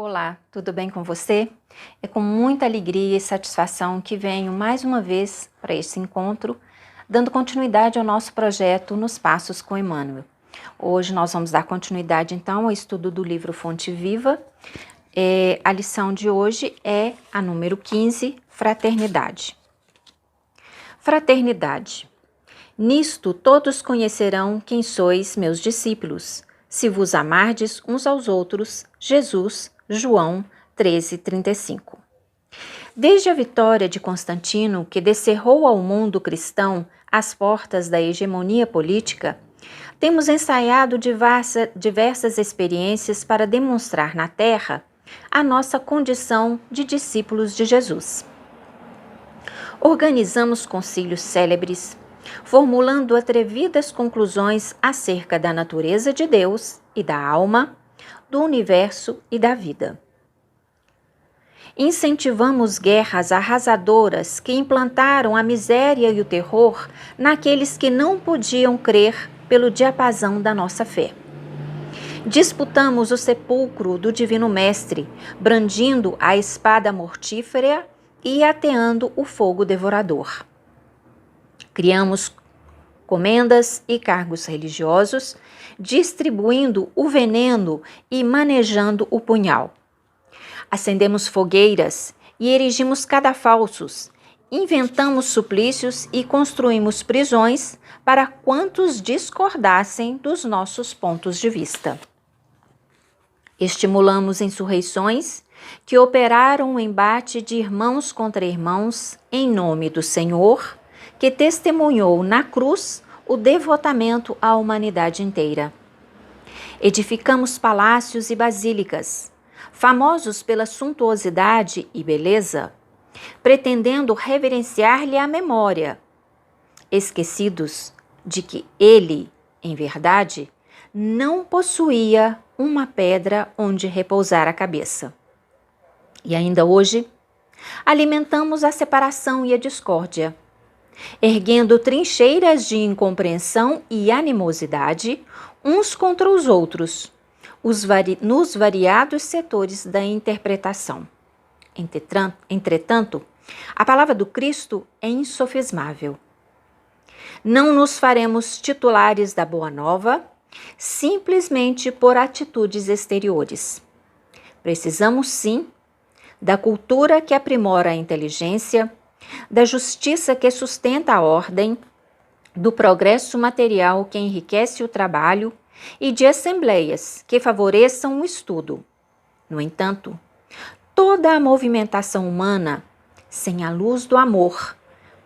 Olá, tudo bem com você? É com muita alegria e satisfação que venho mais uma vez para este encontro, dando continuidade ao nosso projeto Nos Passos com Emmanuel. Hoje nós vamos dar continuidade então ao estudo do livro Fonte Viva. A lição de hoje é a número 15, Fraternidade. Fraternidade. Nisto todos conhecerão quem sois meus discípulos, se vos amardes uns aos outros. Jesus, João 13:35. Desde a vitória de Constantino, que descerrou ao mundo cristão as portas da hegemonia política, temos ensaiado diversas experiências para demonstrar na Terra a nossa condição de discípulos de Jesus. Organizamos concílios célebres, formulando atrevidas conclusões acerca da natureza de Deus e da alma, do universo e da vida. Incentivamos guerras arrasadoras que implantaram a miséria e o terror naqueles que não podiam crer pelo diapasão da nossa fé. Disputamos o sepulcro do Divino Mestre, brandindo a espada mortífera e ateando o fogo devorador. Criamos comendas e cargos religiosos, distribuindo o veneno e manejando o punhal. Acendemos fogueiras e erigimos cadafalsos, inventamos suplícios e construímos prisões para quantos discordassem dos nossos pontos de vista. Estimulamos insurreições que operaram o embate de irmãos contra irmãos em nome do Senhor, que testemunhou na cruz o devotamento à humanidade inteira. Edificamos palácios e basílicas, famosos pela suntuosidade e beleza, pretendendo reverenciar-lhe a memória, esquecidos de que ele, em verdade, não possuía uma pedra onde repousar a cabeça. E ainda hoje, alimentamos a separação e a discórdia, erguendo trincheiras de incompreensão e animosidade uns contra os outros, nos variados setores da interpretação. Entretanto, a palavra do Cristo é insofismável. Não nos faremos titulares da Boa Nova simplesmente por atitudes exteriores. Precisamos, sim, da cultura que aprimora a inteligência, da justiça que sustenta a ordem, do progresso material que enriquece o trabalho e de assembleias que favoreçam o estudo. No entanto, toda a movimentação humana, sem a luz do amor,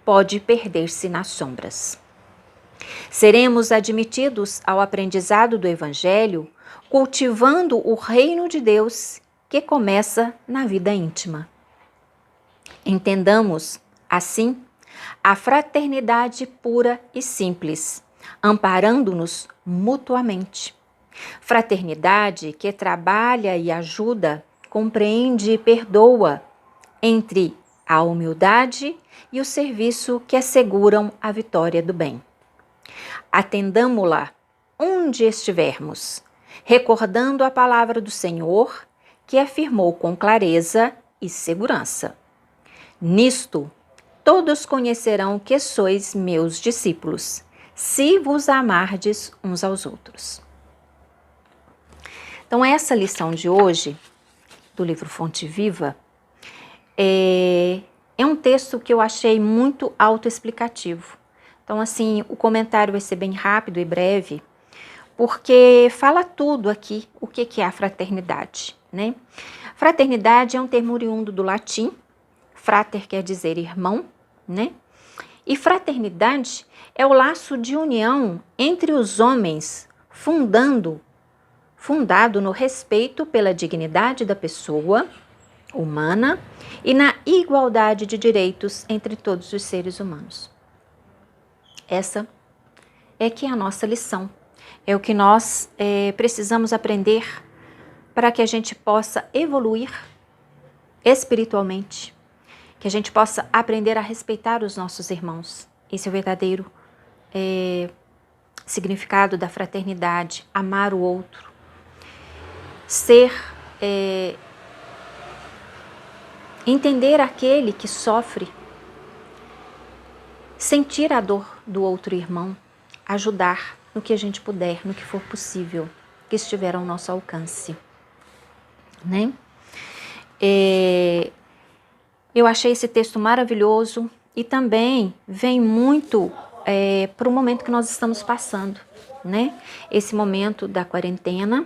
pode perder-se nas sombras. Seremos admitidos ao aprendizado do Evangelho, cultivando o reino de Deus que começa na vida íntima. Entendamos, assim, a fraternidade pura e simples, amparando-nos mutuamente. Fraternidade que trabalha e ajuda, compreende e perdoa, entre a humildade e o serviço que asseguram a vitória do bem. Atendamo-la onde estivermos, recordando a palavra do Senhor, que afirmou com clareza e segurança: nisto todos conhecerão que sois meus discípulos, se vos amardes uns aos outros. Então, essa lição de hoje, do livro Fonte Viva, é um texto que eu achei muito autoexplicativo. Então, assim, o comentário vai ser bem rápido e breve, porque fala tudo aqui, o que é a fraternidade, né? Fraternidade é um termo oriundo do latim. Frater quer dizer irmão, né? E fraternidade é o laço de união entre os homens, fundado no respeito pela dignidade da pessoa humana e na igualdade de direitos entre todos os seres humanos. Essa é que é a nossa lição. É o que nós precisamos aprender para que a gente possa evoluir espiritualmente, que a gente possa aprender a respeitar os nossos irmãos. Esse é o verdadeiro significado da fraternidade, amar o outro, ser entender aquele que sofre, sentir a dor do outro irmão, ajudar no que a gente puder, no que for possível, que estiver ao nosso alcance, né? Eu achei esse texto maravilhoso e também vem muito para o momento que nós estamos passando, né? Esse momento da quarentena,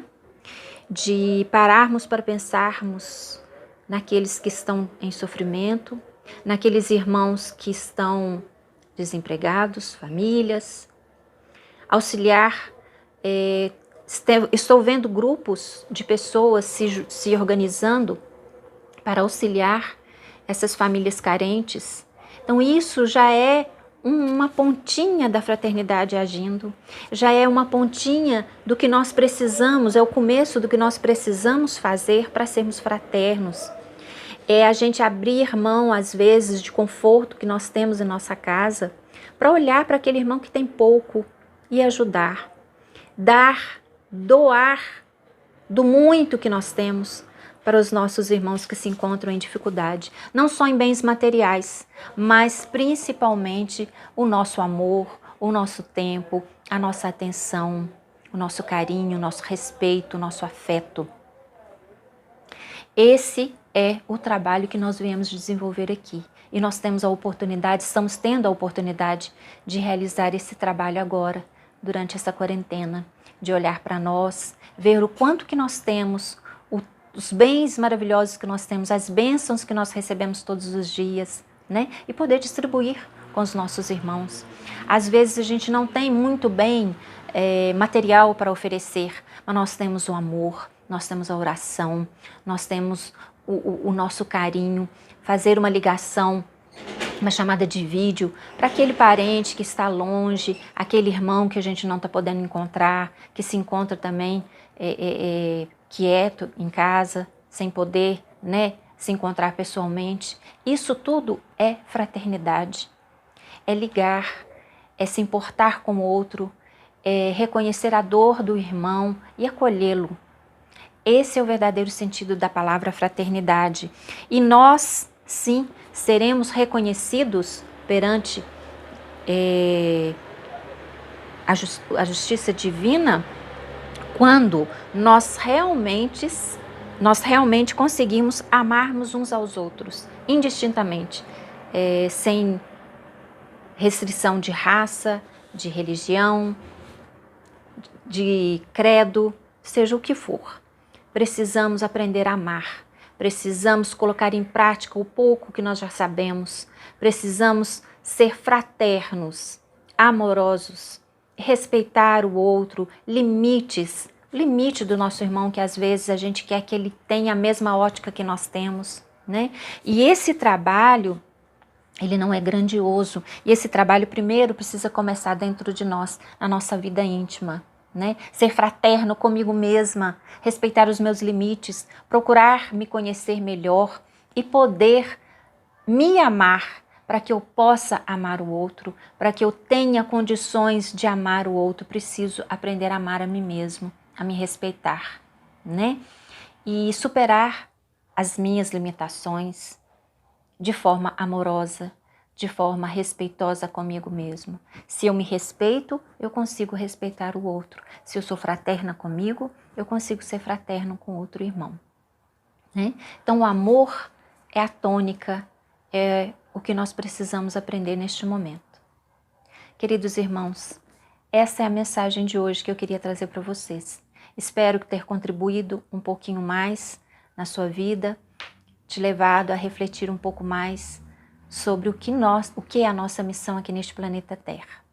de pararmos para pensarmos naqueles que estão em sofrimento, naqueles irmãos que estão desempregados, famílias, auxiliar. Estou vendo grupos de pessoas se organizando para auxiliar essas famílias carentes. Então isso já é uma pontinha da fraternidade agindo, já é uma pontinha do que nós precisamos, é o começo do que nós precisamos fazer para sermos fraternos. É a gente abrir mão, às vezes, de conforto que nós temos em nossa casa, para olhar para aquele irmão que tem pouco e ajudar. Doar do muito que nós temos para os nossos irmãos que se encontram em dificuldade, não só em bens materiais, mas principalmente o nosso amor, o nosso tempo, a nossa atenção, o nosso carinho, o nosso respeito, o nosso afeto. Esse é o trabalho que nós viemos desenvolver aqui. E nós temos a oportunidade, estamos tendo a oportunidade de realizar esse trabalho agora, durante essa quarentena, de olhar para nós, ver o quanto que nós temos, os bens maravilhosos que nós temos, as bênçãos que nós recebemos todos os dias, né? E poder distribuir com os nossos irmãos. Às vezes a gente não tem muito bem material para oferecer, mas nós temos o amor, nós temos a oração, nós temos o nosso carinho, fazer uma ligação, uma chamada de vídeo para aquele parente que está longe, aquele irmão que a gente não está podendo encontrar, que se encontra também quieto em casa, sem poder, né, se encontrar pessoalmente. Isso tudo é fraternidade, é ligar, é se importar com o outro, é reconhecer a dor do irmão e acolhê-lo. Esse é o verdadeiro sentido da palavra fraternidade. E nós, sim, seremos reconhecidos perante a justiça divina quando nós realmente conseguimos amarmos uns aos outros, indistintamente, sem restrição de raça, de religião, de credo, seja o que for. Precisamos aprender a amar, precisamos colocar em prática o pouco que nós já sabemos, precisamos ser fraternos, amorosos, respeitar o outro, limite do nosso irmão que às vezes a gente quer que ele tenha a mesma ótica que nós temos, né? E esse trabalho, ele não é grandioso, e esse trabalho primeiro precisa começar dentro de nós, na nossa vida íntima, né? Ser fraterno comigo mesma, respeitar os meus limites, procurar me conhecer melhor e poder me amar para que eu possa amar o outro, para que eu tenha condições de amar o outro, preciso aprender a amar a mim mesmo, a me respeitar, né? E superar as minhas limitações de forma amorosa, de forma respeitosa comigo mesmo. Se eu me respeito, eu consigo respeitar o outro. Se eu sou fraterna comigo, eu consigo ser fraterno com outro irmão, né? Então o amor é a tônica, é o que nós precisamos aprender neste momento. Queridos irmãos, essa é a mensagem de hoje que eu queria trazer para vocês. Espero ter contribuído um pouquinho mais na sua vida, te levado a refletir um pouco mais sobre o que é a nossa missão aqui neste planeta Terra.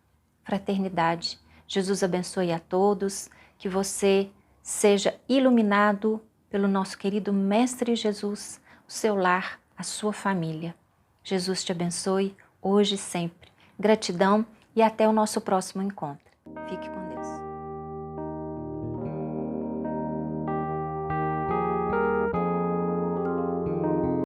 Fraternidade. Jesus abençoe a todos, que você seja iluminado pelo nosso querido Mestre Jesus, o seu lar, a sua família. Jesus te abençoe hoje e sempre. Gratidão e até o nosso próximo encontro. Fique com